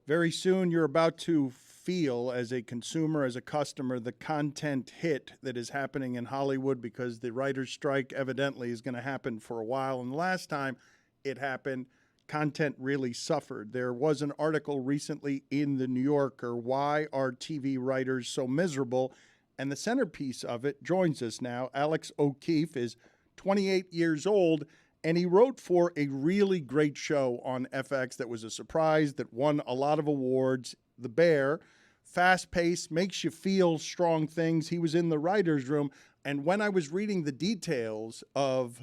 Very soon, you're about to feel, as a consumer, as a customer, the content hit that is happening in Hollywood because the writer's strike evidently is going to happen for a while. And the last time it happened, content really suffered. There was an article recently in the New Yorker, Why Are TV Writers So Miserable? And the centerpiece of it joins us now. Alex O'Keefe is 28 years old, and he wrote for a really great show on FX that was a surprise, that won a lot of awards, The Bear. Fast paced, makes you feel strong things. He was in the writer's room, and when I was reading the details of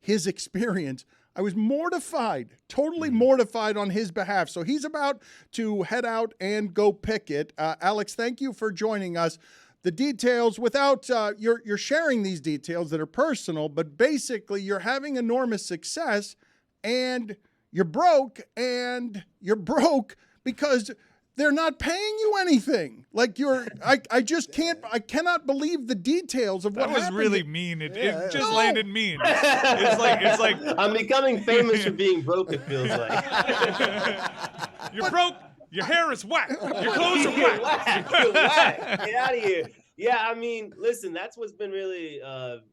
his experience, I was mortified, totally mortified on his behalf. So he's about to head out and go pick it. Alex, thank you for joining us. The details, without you're sharing these details that are personal, but basically you're having enormous success, and you're broke because they're not paying you anything. Like I cannot believe the details of what That was happened. really mean. It just landed mean. It's like I'm becoming famous for being broke, it feels like. you're broke. Your hair is whack. Your clothes are whack. You're whack. Get out of here. Yeah, I mean, listen, that's what's been really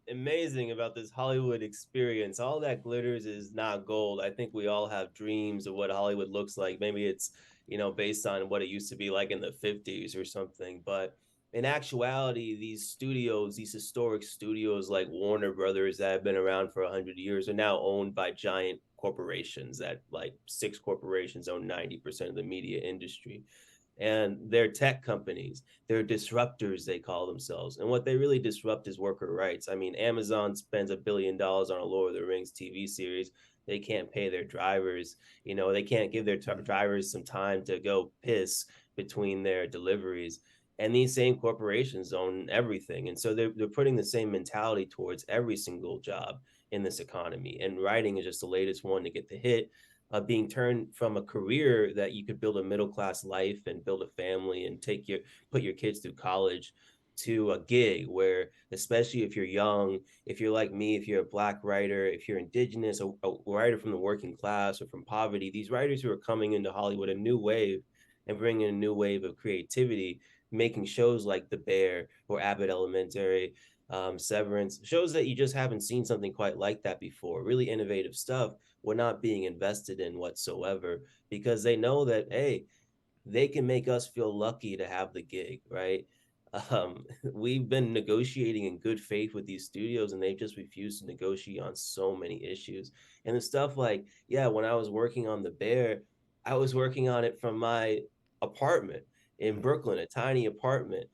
amazing about this Hollywood experience. All that glitters is not gold. I think we all have dreams of what Hollywood looks like. Maybe it's, based on what it used to be like in the 50s or something. But in actuality, these studios, these historic studios like Warner Brothers that have been around for 100 years are now owned by giant corporations. That like 6 corporations own 90% of the media industry. And they're tech companies. They're disruptors, they call themselves. And what they really disrupt is worker rights. I mean, Amazon spends $1 billion on a Lord of the Rings TV series. They can't pay their drivers. They can't give their drivers some time to go piss between their deliveries. And these same corporations own everything. And so they're putting the same mentality towards every single job in this economy. And writing is just the latest one to get the hit. Being turned from a career that you could build a middle-class life and build a family and put your kids through college, to a gig where, especially if you're young, if you're like me, if you're a Black writer, if you're indigenous, a writer from the working class or from poverty, these writers who are coming into Hollywood, a new wave, and bringing a new wave of creativity, making shows like The Bear or Abbott Elementary, Severance, shows that you just haven't seen something quite like that before, really innovative stuff, we're not being invested in whatsoever, because they know that, hey, they can make us feel lucky to have the gig, right? We've been negotiating in good faith with these studios, and they've just refused to negotiate on so many issues. And the stuff like, when I was working on The Bear, I was working on it from my apartment in Brooklyn, a tiny apartment.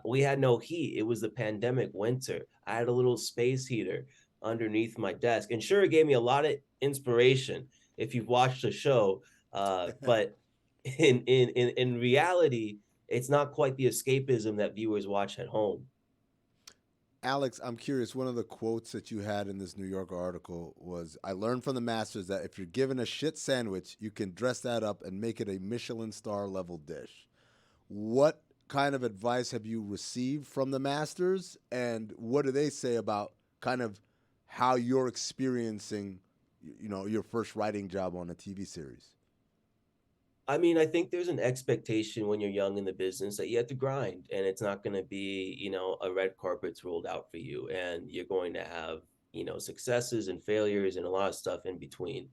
We had no heat. It was the pandemic winter. I had a little space heater underneath my desk, and sure, it gave me a lot of inspiration if you've watched the show. But in reality, it's not quite the escapism that viewers watch at home. Alex, I'm curious. One of the quotes that you had in this New Yorker article was, "I learned from the masters that if you're given a shit sandwich, you can dress that up and make it a Michelin star level dish." What kind of advice have you received from the masters, and what do they say about kind of how you're experiencing, your first writing job on a TV series? I mean, I think there's an expectation when you're young in the business that you have to grind, and it's not going to be, a red carpet's rolled out for you, and you're going to have, successes and failures and a lot of stuff in between.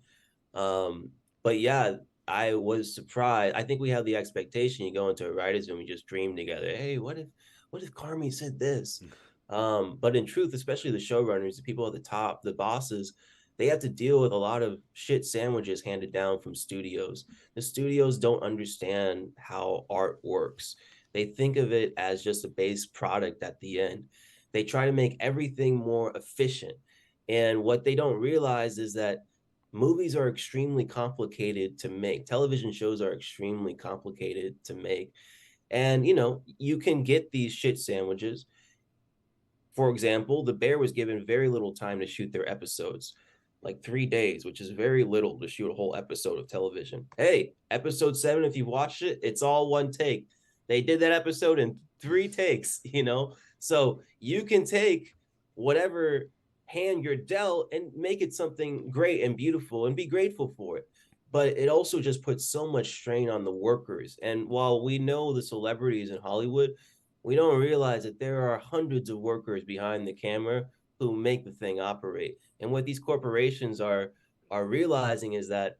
But yeah, I was surprised. I think we have the expectation, you go into a writer's room, you just dream together. Hey, what if Carmi said this? But in truth, especially the showrunners, the people at the top, the bosses, they have to deal with a lot of shit sandwiches handed down from studios. The studios don't understand how art works. They think of it as just a base product at the end. They try to make everything more efficient. And what they don't realize is that movies are extremely complicated to make. Television shows are extremely complicated to make. And, you can get these shit sandwiches. For example, The Bear was given very little time to shoot their episodes, like 3 days, which is very little to shoot a whole episode of television. Hey, episode 7, if you've watched it, it's all one take. They did that episode in 3 takes, So you can take whatever hand you're dealt and make it something great and beautiful and be grateful for it. but it also just puts so much strain on the workers. And while we know the celebrities in Hollywood, we don't realize that there are hundreds of workers behind the camera who make the thing operate. And what these corporations are realizing is that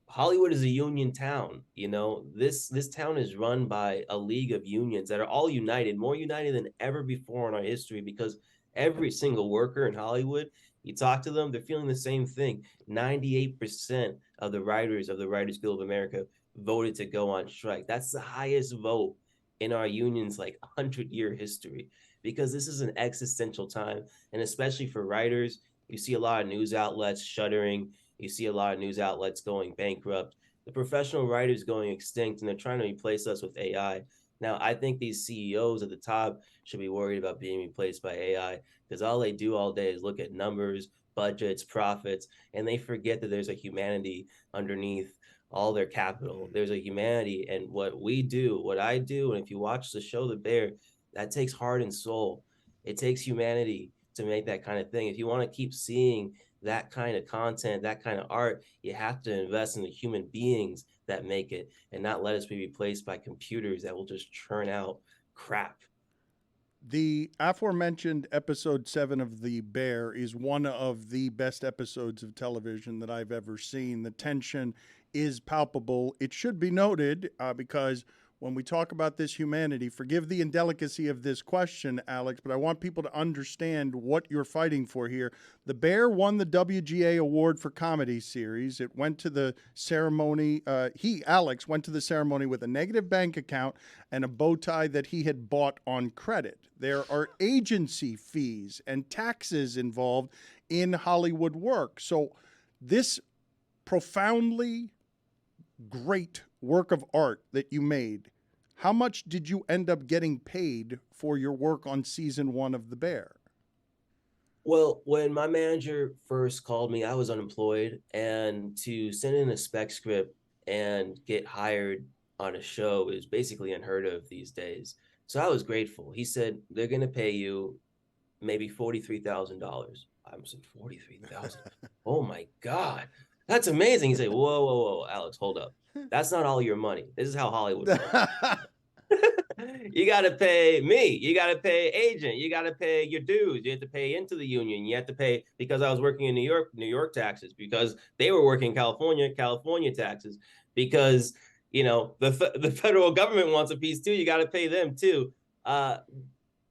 Hollywood is a union town. You know, this town is run by a league of unions that are all united, more united than ever before in our history, because every single worker in Hollywood, you talk to them, they're feeling the same thing. 98% of the writers of the Writers Guild of America voted to go on strike. That's the highest vote in our union's like 100-year history, because this is an existential time. And especially for writers, you see a lot of news outlets shuttering. You see a lot of news outlets going bankrupt. The professional writers going extinct, and they're trying to replace us with AI. Now, I think these CEOs at the top should be worried about being replaced by AI, because all they do all day is look at numbers, budgets, profits, and they forget that there's a humanity underneath all their capital. There's a humanity, and what we do, what I do, and if you watch the show The Bear, that takes heart and soul. It takes humanity to make that kind of thing. If you want to keep seeing that kind of content, that kind of art, you have to invest in the human beings that make it, and not let us be replaced by computers that will just churn out crap. The aforementioned episode 7 of The Bear is one of the best episodes of television that I've ever seen. The tension is palpable. It should be noted, because when we talk about this humanity, forgive the indelicacy of this question, Alex, but I want people to understand what you're fighting for here. The Bear won the WGA Award for Comedy Series. It went to the ceremony. Alex, went to the ceremony with a negative bank account and a bow tie that he had bought on credit. There are agency fees and taxes involved in Hollywood work. So this profoundly great work of art that you made, how much did you end up getting paid for your work on season 1 of The Bear? Well, when my manager first called me, I was unemployed, and to send in a spec script and get hired on a show is basically unheard of these days. So I was grateful. He said, they're going to pay you maybe $43,000. I said, 43,000. Oh my God. That's amazing. He said, whoa, Alex, hold up. That's not all your money. This is how Hollywood works. You got to pay me. You got to pay agent. You got to pay your dues. You have to pay into the union. You have to pay, because I was working in New York taxes, because they were working in California taxes, because, you know, the federal government wants a piece too. You got to pay them too.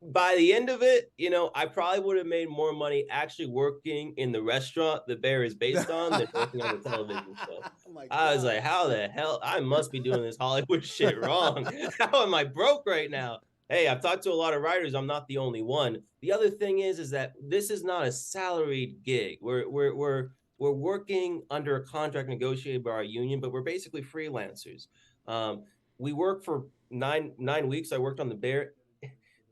By the end of it, you know, I probably would have made more money actually working in the restaurant The Bear is based on than working on the television show. Oh, I was like, how the hell? I must be doing this Hollywood shit wrong. How am I broke right now? Hey, I've talked to a lot of writers. I'm not the only one. The other thing is that this is not a salaried gig. We're working under a contract negotiated by our union, but we're basically freelancers. We work for nine weeks. I worked on The Bear.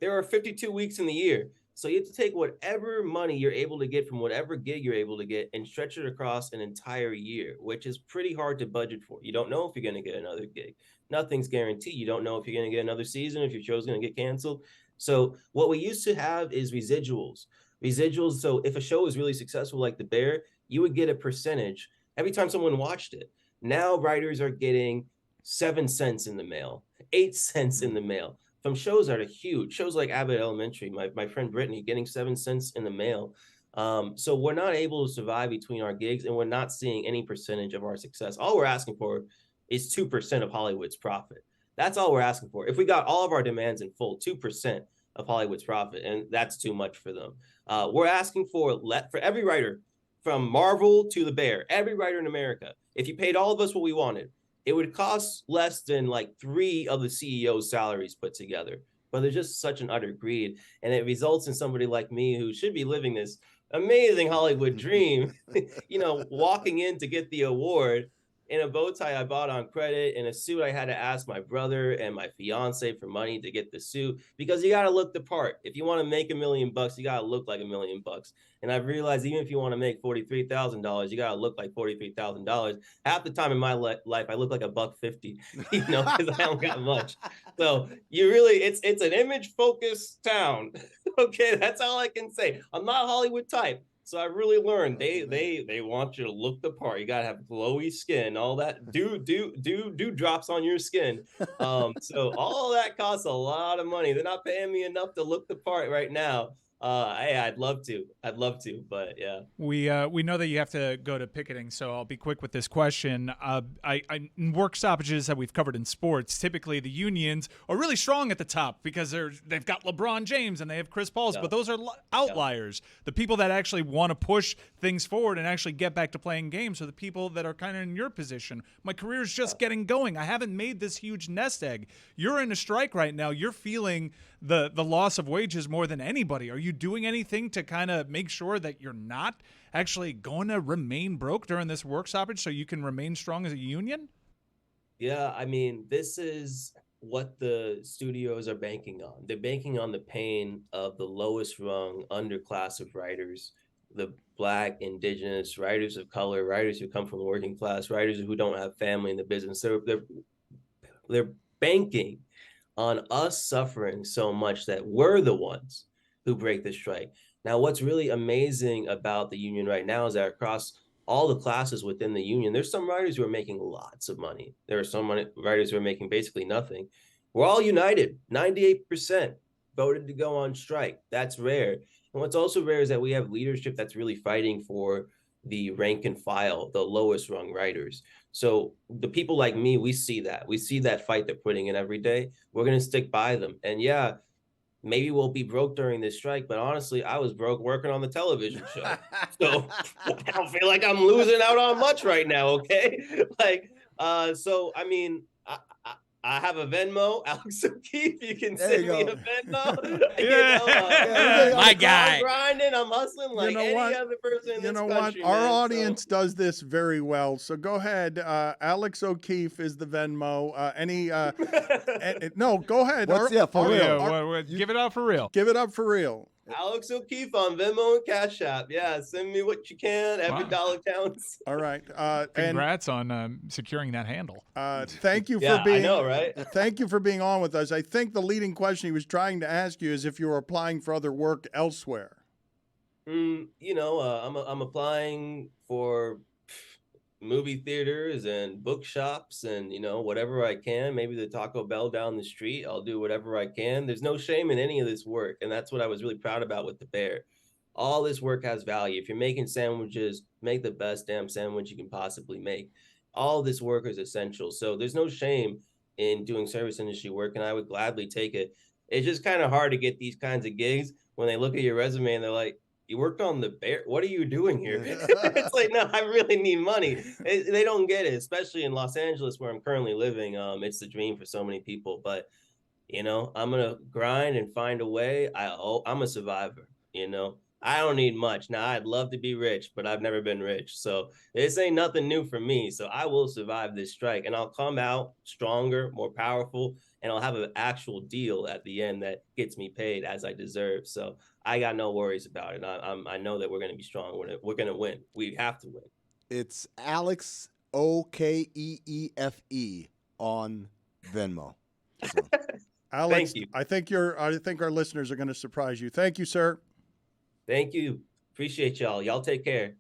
There are 52 weeks in the year. So you have to take whatever money you're able to get from whatever gig you're able to get and stretch it across an entire year, which is pretty hard to budget for. You don't know if you're going to get another gig. Nothing's guaranteed. You don't know if you're going to get another season, if your show's going to get canceled. So what we used to have is residuals. So if a show is really successful like The Bear, you would get a percentage every time someone watched it. Now writers are getting 7 cents in the mail, 8 cents in the mail. From shows that are huge, shows like Abbott Elementary, my friend Brittany getting 7 cents in the mail. So we're not able to survive between our gigs, and we're not seeing any percentage of our success. All we're asking for is 2% of Hollywood's profit. That's all we're asking for. If we got all of our demands in full, 2% of Hollywood's profit, and that's too much for them. We're asking for every writer, from Marvel to The Bear, every writer in America, if you paid all of us what we wanted, it would cost less than like 3 of the CEO's salaries put together. But there's just such an utter greed. And it results in somebody like me who should be living this amazing Hollywood dream, you know, walking in to get the award in a bow tie I bought on credit, in a suit I had to ask my brother and my fiance for money to get the suit, because you got to look the part. If you want to make $1 million, you got to look like $1 million. And I've realized even if you want to make $43,000, you got to look like $43,000. Half the time in my life, I look like $1.50, you know, because I don't got much. So you really, it's an image focused town. Okay, that's all I can say. I'm not Hollywood type. So I really learned they want you to look the part. You gotta have glowy skin, all that. Do drops on your skin. So all that costs a lot of money. They're not paying me enough to look the part right now. Hey, I'd love to, but yeah. We know that you have to go to picketing, so I'll be quick with this question. In work stoppages that we've covered in sports, typically the unions are really strong at the top because they've got LeBron James and they have Chris Paul's, but those are outliers. The people that actually want to push things forward and actually get back to playing games are the people that are kind of in your position. My career is just getting going. I haven't made this huge nest egg. You're in a strike right now. You're feeling the loss of wages more than anybody. Are you doing anything to kind of make sure that you're not actually going to remain broke during this work stoppage so you can remain strong as a union? Yeah, I mean, this is what the studios are banking on. They're banking on the pain of the lowest rung underclass of writers, the Black, Indigenous, writers of color, writers who come from the working class, writers who don't have family in the business. They're banking on us suffering so much that we're the ones who break the strike. Now, what's really amazing about the union right now is that across all the classes within the union, there's some writers who are making lots of money. There are some writers who are making basically nothing. We're all united. 98% voted to go on strike. That's rare. And what's also rare is that we have leadership that's really fighting for the rank and file, the lowest rung writers. So the people like me, we see that fight they're putting in every day. We're going to stick by them. And yeah, maybe we'll be broke during this strike, but honestly, I was broke working on the television show. So I don't feel like I'm losing out on much right now. Okay. So, I mean, I have a Venmo, Alex O'Keefe. You can send me a Venmo. My guy. I'm grinding. I'm hustling like any other person in this country. Our audience does this very well. So go ahead. Alex O'Keefe is the Venmo. No, go ahead. For real. Give it up for real. Give it up for real. Alex O'Keefe on Venmo and Cash App. Yeah, send me what you can. Every dollar counts. All right. Congrats on securing that handle. Thank you for being. I know, right? Thank you for being on with us. I think the leading question he was trying to ask you is if you were applying for other work elsewhere. I'm applying for movie theaters and bookshops and whatever I can. Maybe the Taco Bell down the street. I'll do whatever I can. There's no shame in any of this work, and that's what I was really proud about with the Bear. All this work has value. If you're making sandwiches, make the best damn sandwich you can possibly make. All this work is essential, so there's no shame in doing service industry work, and I would gladly take it. It's just kind of hard to get these kinds of gigs when they look at your resume and they're like, you worked on the Bear. What are you doing here? It's like, no, I really need money. They don't get it, especially in Los Angeles, where I'm currently living. It's the dream for so many people. But, I'm going to grind and find a way. I'm a survivor, I don't need much. Now, I'd love to be rich, but I've never been rich. So this ain't nothing new for me. So I will survive this strike, and I'll come out stronger, more powerful, and I'll have an actual deal at the end that gets me paid as I deserve. So I got no worries about it. I know that we're going to be strong. We're going to win. We have to win. It's Alex Okeefe on Venmo. So. Alex, Thank you. I think our listeners are going to surprise you. Thank you, sir. Thank you. Appreciate y'all. Y'all take care.